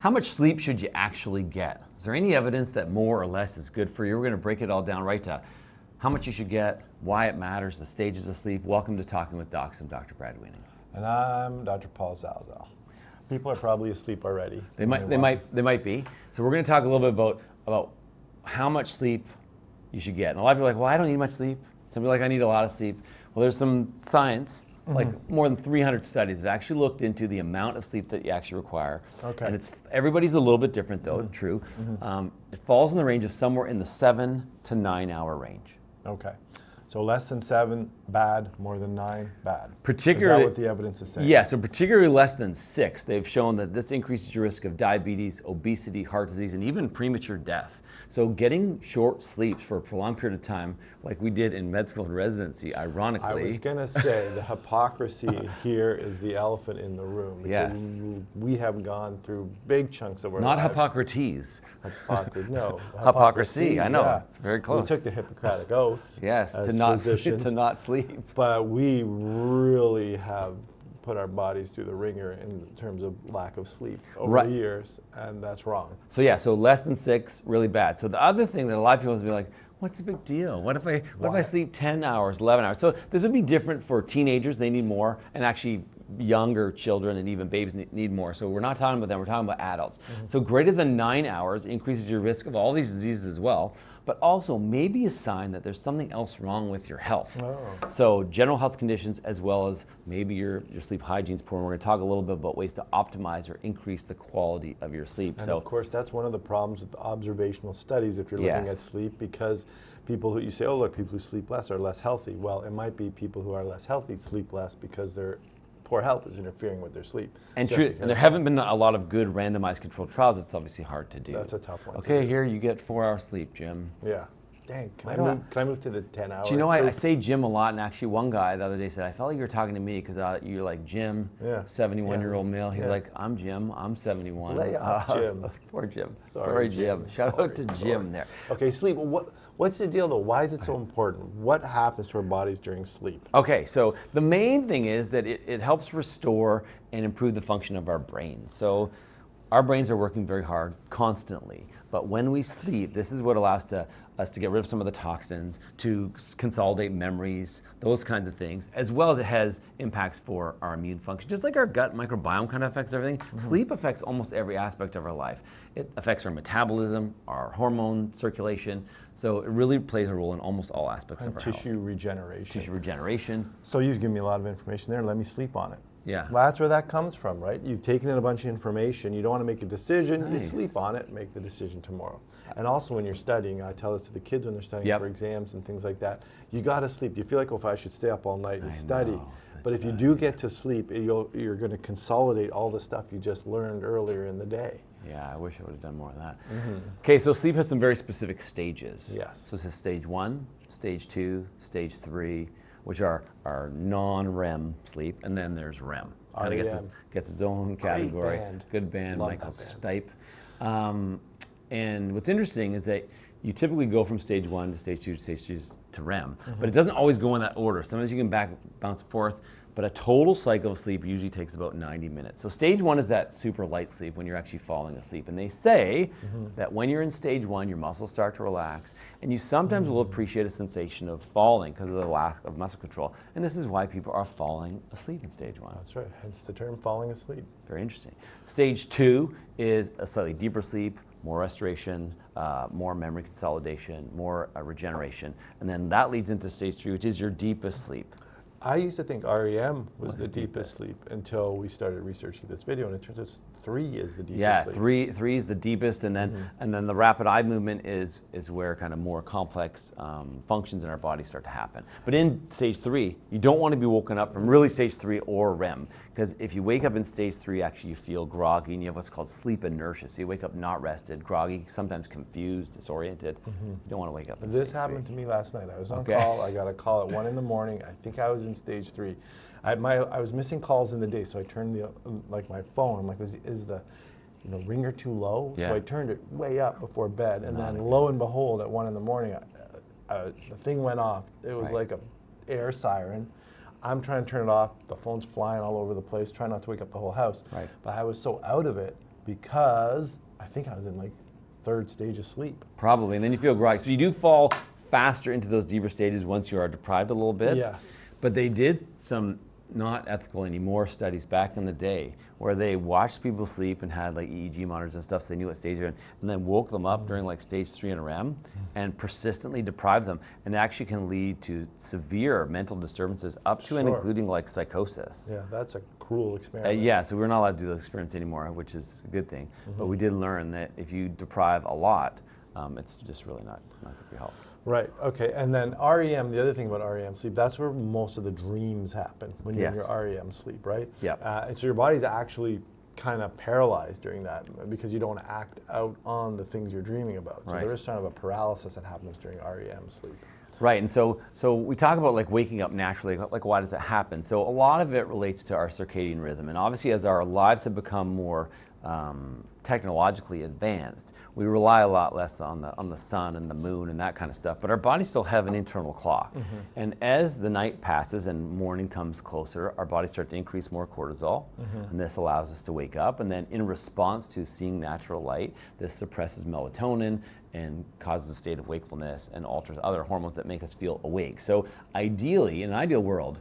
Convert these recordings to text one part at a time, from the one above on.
How much sleep should you actually get? Is there any evidence that more or less is good for you? We're going to break it all down right to how much you should get, why it matters, the stages of sleep. Welcome to Talking with Docs. I'm Dr. Brad Weening. And I'm Dr. Paul Zalzal. People are probably asleep already. They might be. So we're going to talk a little bit about how much sleep you should get. And a lot of people are like, well, I don't need much sleep. Some people are like, I need a lot of sleep. Well, there's some science, like more than 300 studies that actually looked into the amount of sleep that you actually require. Okay. And everybody's a little bit different though, true. It falls in the range of somewhere in the 7 to 9 hour range. Okay. So less than 7, bad. More than 9, bad. Particularly, is that what the evidence is saying? Yeah, so particularly less than 6, they've shown that this increases your risk of diabetes, obesity, heart disease, and even premature death. So getting short sleeps for a prolonged period of time, like we did in med school and residency, ironically. I was going to say the hypocrisy here is the elephant in the room. Yes. We have gone through big chunks of our Not lives. Hippocrates. No. Hypocrisy, I know, yeah. It's very close. We took the Hippocratic Oath. Yes, as to not sleep. But we really have put our bodies through the ringer in terms of lack of sleep over the years, and that's wrong. So yeah, so less than 6, really bad. So the other thing that a lot of people would be like, what's the big deal? What if I sleep 10 hours, 11 hours? So this would be different for teenagers, they need more, and actually younger children and even babies need more. So we're not talking about them, we're talking about adults. So greater than 9 hours increases your risk of all these diseases as well, but also maybe a sign that there's something else wrong with your health. So general health conditions as well as maybe your sleep hygiene's poor. And we're going to talk a little bit about ways to optimize or increase the quality of your sleep. And of course, that's one of the problems with the observational studies if you're looking at sleep, because people who you say, oh look, people who sleep less are less healthy. Well, it might be people who are less healthy sleep less because their poor health is interfering with their sleep. And there haven't been a lot of good randomized controlled trials. It's obviously hard to do. That's a tough one. Okay, here you get 4 hours sleep, Jim. Yeah. Dang, can I move to the 10 hours? Do you know, I say Jim a lot, and actually one guy the other day said, I felt like you were talking to me because you're like Jim, 71-year-old male. He's like, I'm Jim, I'm 71. Lay off, Jim. Poor Jim. Sorry, Jim. Shout out to Jim there. Okay, sleep. What's the deal though? Why is it so important? What happens to our bodies during sleep? Okay, so the main thing is that it helps restore and improve the function of our brains. So our brains are working very hard constantly, but when we sleep, this is what allows us to get rid of some of the toxins, to consolidate memories, those kinds of things, as well as it has impacts for our immune function. Just like our gut microbiome kind of affects everything, sleep affects almost every aspect of our life. It affects our metabolism, our hormone circulation, so it really plays a role in almost all aspects of our health. Tissue regeneration. So you've given me a lot of information there. Let me sleep on it. Yeah. Well, that's where that comes from, right? You've taken in a bunch of information. You don't want to make a decision. You sleep on it, make the decision tomorrow. And also when you're studying, I tell this to the kids when they're studying for exams and things like that, you got to sleep. You feel like, well, if I should stay up all night and study. But if you do get to sleep, you're going to consolidate all the stuff you just learned earlier in the day. Yeah, I wish I would have done more of that. Okay, so sleep has some very specific stages. Yes. So this is stage 1, stage 2, stage 3, which are non-REM sleep, and then there's REM. Kind of gets its own category. Good band, Love Michael that Stipe. And what's interesting is that you typically go from stage 1 to stage 2 to stage 3 to REM, but it doesn't always go in that order. Sometimes you can bounce forth, but a total cycle of sleep usually takes about 90 minutes. So stage 1 is that super light sleep when you're actually falling asleep. And they say that when you're in stage 1, your muscles start to relax, and you sometimes will appreciate a sensation of falling because of the lack of muscle control. And this is why people are falling asleep in stage 1. That's right, hence the term falling asleep. Very interesting. Stage 2 is a slightly deeper sleep, more restoration, more memory consolidation, more regeneration. And then that leads into stage 3, which is your deepest sleep. I used to think REM was the deepest sleep until we started researching this video, and it turns out 3 is the deepest sleep. Yeah, three is the deepest, and then the rapid eye movement is where kind of more complex functions in our body start to happen. But in stage 3, you don't want to be woken up from really stage 3 or REM, because if you wake up in stage 3, actually you feel groggy, and you have what's called sleep inertia. So you wake up not rested, groggy, sometimes confused, disoriented. You don't want to wake up in This stage happened 3. to me last night. I was on call. I got a call at 1 in the morning. I think I was in stage 3. I was missing calls in the day, so I turned my phone. I'm like, is the ringer too low? Yeah. So I turned it way up before bed, and then lo and behold, at 1 in the morning, the thing went off. It was like a air siren. I'm trying to turn it off. The phone's flying all over the place, trying not to wake up the whole house. But I was so out of it because I think I was in like 3rd stage of sleep. Probably, and then you feel groggy. So you do fall faster into those deeper stages once you are deprived a little bit. Yes. But they did some not ethical anymore studies back in the day where they watched people sleep and had like EEG monitors and stuff so they knew what stage they're in, and then woke them up during like stage 3 in REM and persistently deprived them, and it actually can lead to severe mental disturbances up to and including like psychosis. Yeah, that's a cruel experiment. Yeah, so we're not allowed to do those experiments anymore, which is a good thing. But we did learn that if you deprive a lot, it's just really not good for your health. Right, okay, and then REM, the other thing about REM sleep, that's where most of the dreams happen, when you're in your REM sleep, right? Yeah. And so your body's actually kind of paralyzed during that because you don't want to act out on the things you're dreaming about. So there is kind of a paralysis that happens during REM sleep. Right, and so we talk about like waking up naturally, like why does it happen? So a lot of it relates to our circadian rhythm, and obviously as our lives have become more technologically advanced, we rely a lot less on the sun and the moon and that kind of stuff, but our bodies still have an internal clock. And as the night passes and morning comes closer, our bodies start to increase more cortisol, and this allows us to wake up, and then in response to seeing natural light, this suppresses melatonin and causes a state of wakefulness and alters other hormones that make us feel awake. So ideally, in an ideal world,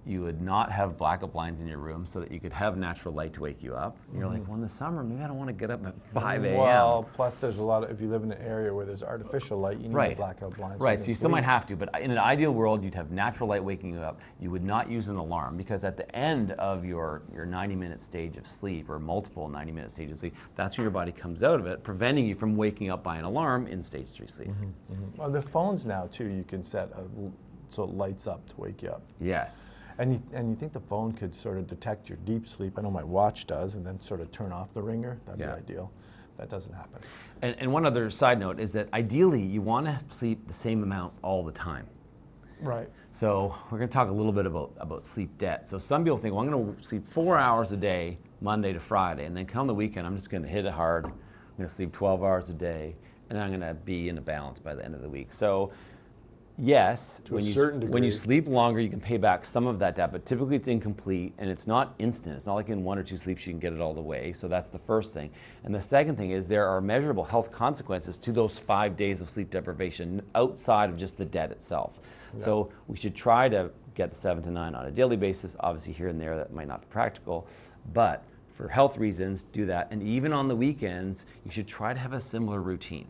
you would not have blackout blinds in your room so that you could have natural light to wake you up. And you're like, well, in the summer, maybe I don't want to get up at 5 a.m. Well, plus there's a lot of, if you live in an area where there's artificial light, you need the blackout blinds. Right, so you still might have to, but in an ideal world, you'd have natural light waking you up. You would not use an alarm because at the end of your 90-minute stage of sleep or multiple 90-minute stages of sleep, that's when your body comes out of it, preventing you from waking up by an alarm in stage 3 sleep. Well, the phones now, too, you can set so it lights up to wake you up. Yes. And you think the phone could sort of detect your deep sleep? I know my watch does, and then sort of turn off the ringer. That'd be ideal. That doesn't happen. And one other side note is that ideally you want to sleep the same amount all the time. Right. So we're going to talk a little bit about sleep debt. So some people think, well, I'm going to sleep 4 hours a day, Monday to Friday, and then come the weekend, I'm just going to hit it hard. I'm going to sleep 12 hours a day, and I'm going to be in a balance by the end of the week. So yes, when you sleep longer, you can pay back some of that debt, but typically it's incomplete and it's not instant. It's not like in 1 or 2 sleeps you can get it all the way. So that's the first thing. And the second thing is there are measurable health consequences to those 5 days of sleep deprivation outside of just the debt itself. Yeah. So we should try to get the 7 to 9 on a daily basis. Obviously here and there that might not be practical, but for health reasons, do that. And even on the weekends, you should try to have a similar routine.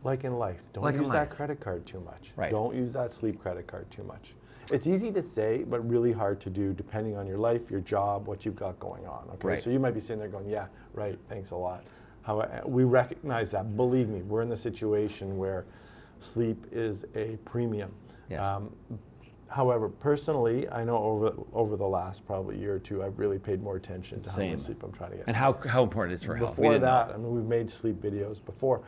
Like in life, don't use that credit card too much. Right. Don't use that sleep credit card too much. It's easy to say, but really hard to do depending on your life, your job, what you've got going on. Okay, right. So you might be sitting there going, yeah, right, thanks a lot. We recognize that. Believe me, we're in the situation where sleep is a premium. Yeah. However, personally, I know over the last probably year or two, I've really paid more attention to how much sleep I'm trying to get. And how important it is for health. Before that, I mean, we've made sleep videos before.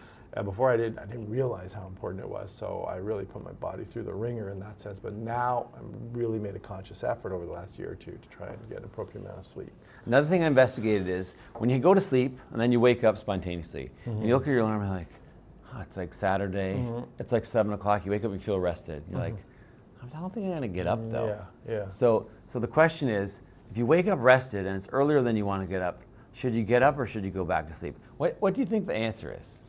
Before I didn't realize how important it was, so I really put my body through the ringer in that sense. But now I've really made a conscious effort over the last year or two to try and get an appropriate amount of sleep. Another thing I investigated is when you go to sleep and then you wake up spontaneously, and you look at your alarm and you're like, oh, it's like Saturday, it's like 7 o'clock, you wake up and you feel rested. You're like, I don't think I'm gonna get up though. Yeah. So the question is, if you wake up rested and it's earlier than you want to get up, should you get up or should you go back to sleep? What do you think the answer is?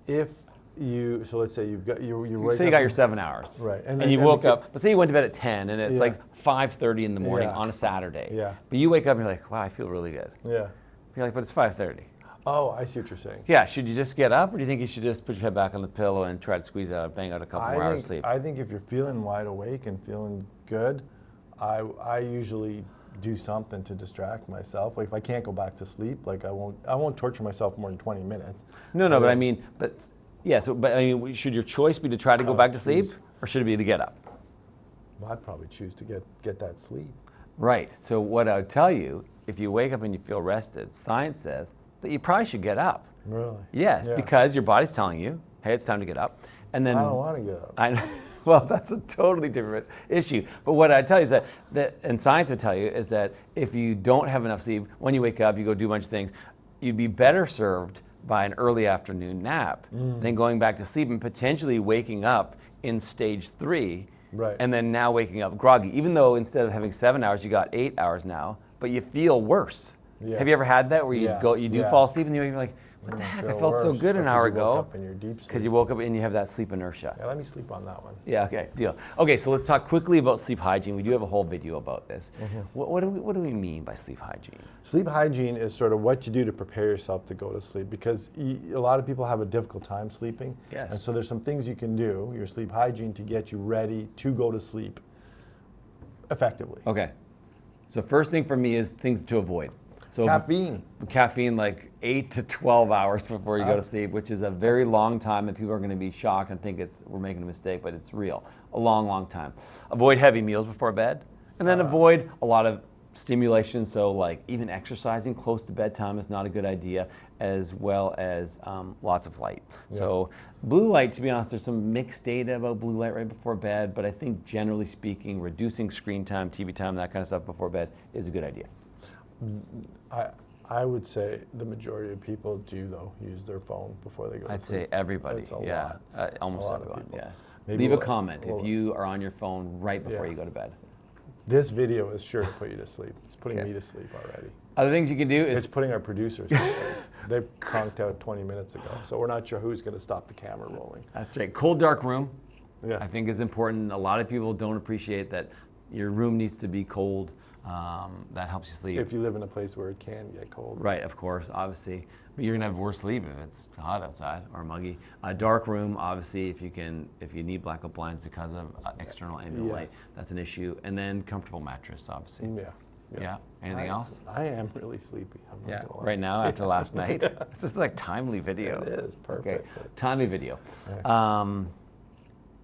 If you, so let's say you've got you say you got your 7 hours, right, and you woke up. But say you went to bed at 10, and it's like 5:30 in the morning on a Saturday. Yeah. But you wake up and you're like, wow, I feel really good. Yeah. You're like, but it's 5:30. Oh, I see what you're saying. Yeah. Should you just get up, or do you think you should just put your head back on the pillow and try to squeeze out, bang out a couple more hours of sleep? I think if you're feeling wide awake and feeling good, I usually do something to distract myself. Like if I can't go back to sleep, like I won't torture myself more than 20 minutes. No, but I mean, should your choice be to try to go back to sleep, or should it be to get up? Well, I'd probably choose to get that sleep. Right. So what I would tell you, if you wake up and you feel rested, science says that you probably should get up. Really? Yes, because your body's telling you, hey, it's time to get up. And then I don't want to get up. I know. Well, that's a totally different issue. But what I tell you is that and science would tell you, is that if you don't have enough sleep, when you wake up, you go do a bunch of things, you'd be better served by an early afternoon nap than going back to sleep and potentially waking up in stage 3, right, and then now waking up groggy. Even though instead of having 7 hours, you got 8 hours now, but you feel worse. Yes. Have you ever had that where you Yes, fall asleep and you're like, what the heck? I felt so good an hour ago. Because you woke up and you have that sleep inertia. Yeah, let me sleep on that one. Yeah, okay, deal. Okay, so let's talk quickly about sleep hygiene. We do have a whole video about this. What do we mean by sleep hygiene? Sleep hygiene is sort of what you do to prepare yourself to go to sleep, because a lot of people have a difficult time sleeping. Yes. And so there's some things you can do, your sleep hygiene, to get you ready to go to sleep effectively. Okay, so first thing for me is things to avoid. So caffeine, like 8 to 12 hours before you go to sleep, which is a very long time, and people are going to be shocked and think we're making a mistake, but it's real. A long, long time. Avoid heavy meals before bed, and then avoid a lot of stimulation. So like even exercising close to bedtime is not a good idea, as well as lots of light. Yeah. So blue light, to be honest, there's some mixed data about blue light right before bed, but I think generally speaking, reducing screen time, TV time, that kind of stuff before bed is a good idea. I would say the majority of people do, though, use their phone before they go to sleep. I'd say everybody. That's a lot. Almost everyone. Yeah. Maybe leave a comment if you are on your phone right before you go to bed. This video is sure to put you to sleep. It's putting me to sleep already. Other things you can do is... It's putting our producers to sleep. They conked out 20 minutes ago, so we're not sure who's going to stop the camera rolling. That's right. Cold, dark room, I think is important. A lot of people don't appreciate that your room needs to be cold. That helps you sleep. If you live in a place where it can get cold. Right, of course, obviously. But you're gonna have worse sleep if it's hot outside or muggy. A dark room, obviously, if you need blackout blinds because of external ambient light, that's an issue. And then comfortable mattress, obviously. Yeah. Anything else? I am really sleepy. I'm not gonna lie. Right now after last night. This is like timely video. It is perfect. Okay. Timely video.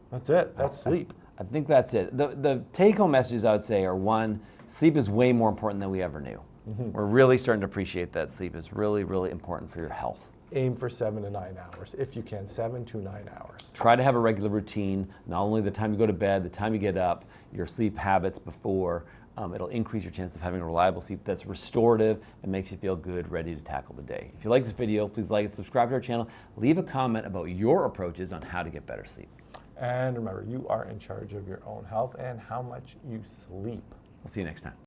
That's it. That's sleep. I think that's it. The take-home messages I would say are, one, sleep is way more important than we ever knew. We're really starting to appreciate that sleep is really, really important for your health. Aim for 7 to 9 hours, if you can, 7 to 9 hours. Try to have a regular routine, not only the time you go to bed, the time you get up, your sleep habits before. It'll increase your chance of having a reliable sleep that's restorative and makes you feel good, ready to tackle the day. If you like this video, please like and subscribe to our channel. Leave a comment about your approaches on how to get better sleep. And remember, you are in charge of your own health and how much you sleep. We'll see you next time.